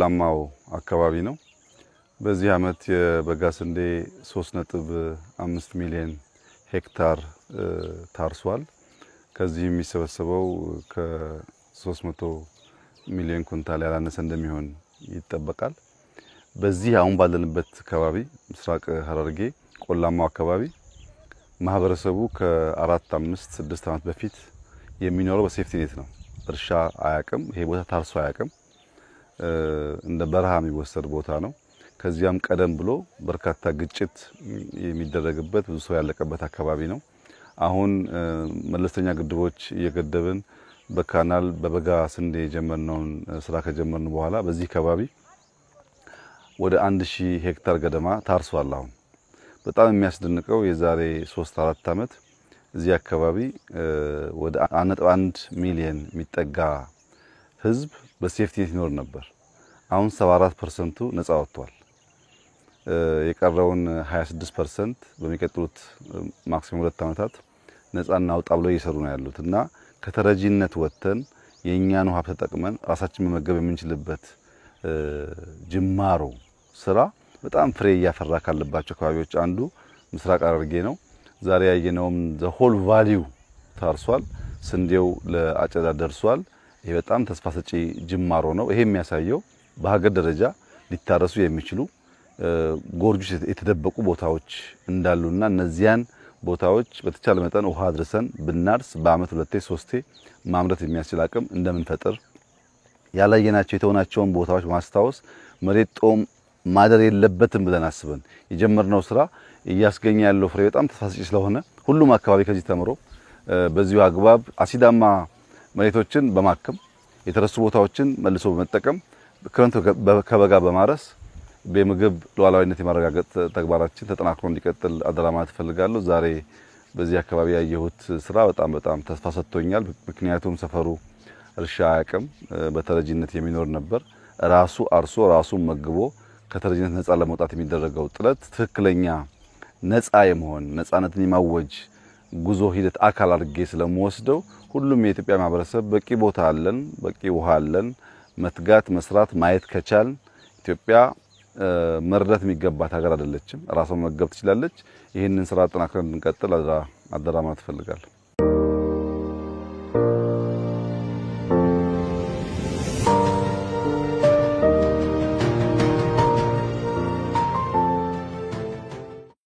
ቆላማው አካባቢ ነው። በዚህ አመት የበጋ ስንዴ 3.5 ሚሊዮን ሄክታር ታርሷል። ከዚህ የሚሰበሰበው ከ300 ሚሊዮን ኩንታል ያላነሰ እንደሚሆን ይጠበቃል። በዚህ አሁን ባለንበት አካባቢ ምስራቅ ሐረርጌ ቆላማው አካባቢ ማህበረሰቡ ከ4፣ 5፣ 6 አመት በፊት የሚኖረው በሴፍቲ ኔት ነው። እርሻ አያቅም። ይሄ ቦታ ታርሶ አያቅም። እንደ በረሃ የሚወሰድ ቦታ ነው። ከዚያም ቀደም ብሎ በርካታ ግጭት የሚደረግበት ብዙ ሰው ያለቀበት አካባቢ ነው። አሁን መለስተኛ ግድቦች እየገደብን በካናል በበጋ ስንዴ የጀመርነውን ስራ ከጀመርን በኋላ በዚህ አካባቢ ወደ 1000 ሄክታር ገደማ ታርሷል። አሁን በጣም የሚያስደንቀው የዛሬ 3-4 አመት እዚህ አካባቢ ወደ 1.1 ሚሊዮን የሚጠጋ ህዝብ በሴፍቲ ኔት ይኖር ነበር። አሁን 74% ነፃ ወጥቷል። የቀረውን 26% በሚቀጥሉት ማክሲመም 2 አመታት ነፃ እናውጣ ብለው እየሰሩ ነው ያሉት እና ከተረጂነት ወጥተን የኛን ውሃ ተጠቅመን ራሳችን መመገብ የምንችልበት ጅማሮ ስራ በጣም ፍሬ እያፈራ ካለባቸው አካባቢዎች አንዱ ምስራቅ ሐረርጌ ነው። ዛሬ ያየነውም the whole value ታርሷል። ስንዴው ለአጨዳ ደርሷል። ይሄ በጣም ተስፋ ሰጪ ጅማሮ ነው። ይሄ የሚያሳየው በሀገር ደረጃ ሊታረሱ የሚችሉ ጎርጆች የተደበቁ ቦታዎች እንዳሉና እነዚያን ቦታዎች በተቻለ መጠን ውሃ አድርሰን ብናርስ በአመት 2-3 ማምረት የሚያስችል አቅም እንደምንፈጥር ያላየናቸው የተወናቸውን ቦታዎች ማስታወስ መሬት ጦም ማደር የለበትም ብለን አስበን የጀመርነው ስራ እያስገኘ ያለው ፍሬ በጣም ተስፋ ሰጪ ስለሆነ ሁሉም አካባቢ ከዚህ ተምሮ በዚሁ አግባብ አሲዳማ መሬቶችን በማከም የተረሱ ቦታዎችን መልሶ በመጠቀም ክረምት ከበጋ በማረስ በምግብ ሉዓላዊነት የማረጋገጥ ተግባራችን ተጠናክሮ እንዲቀጥል አደራ ማለት እፈልጋለሁ። ዛሬ በዚህ አካባቢ ያየሁት ስራ በጣም ተስፋ ሰጥቶኛል። ምክንያቱም ሰፈሩ እርሻ አያቅም፣ በተረጂነት የሚኖር ነበር። ራሱ አርሶ ራሱ መግቦ ከተረጂነት ነፃ ለመውጣት የሚደረገው ጥረት ትክክለኛ ነፃ የመሆን ነፃነትን የማወጅ ጉዞ ሂደት አካል አድርጌ ስለምወስደው ሁሉም የኢትዮጵያ ማህበረሰብ በቂ ቦታ አለን፣ በቂ ውሃ አለን። መትጋት መስራት ማየት ከቻል ኢትዮጵያ መርዳት የሚገባት ሀገር አይደለችም። ራሷን መገብ ትችላለች። ይህንን ስራ አጠናክረን እንቀጥል አደራ ማለት እፈልጋለሁ።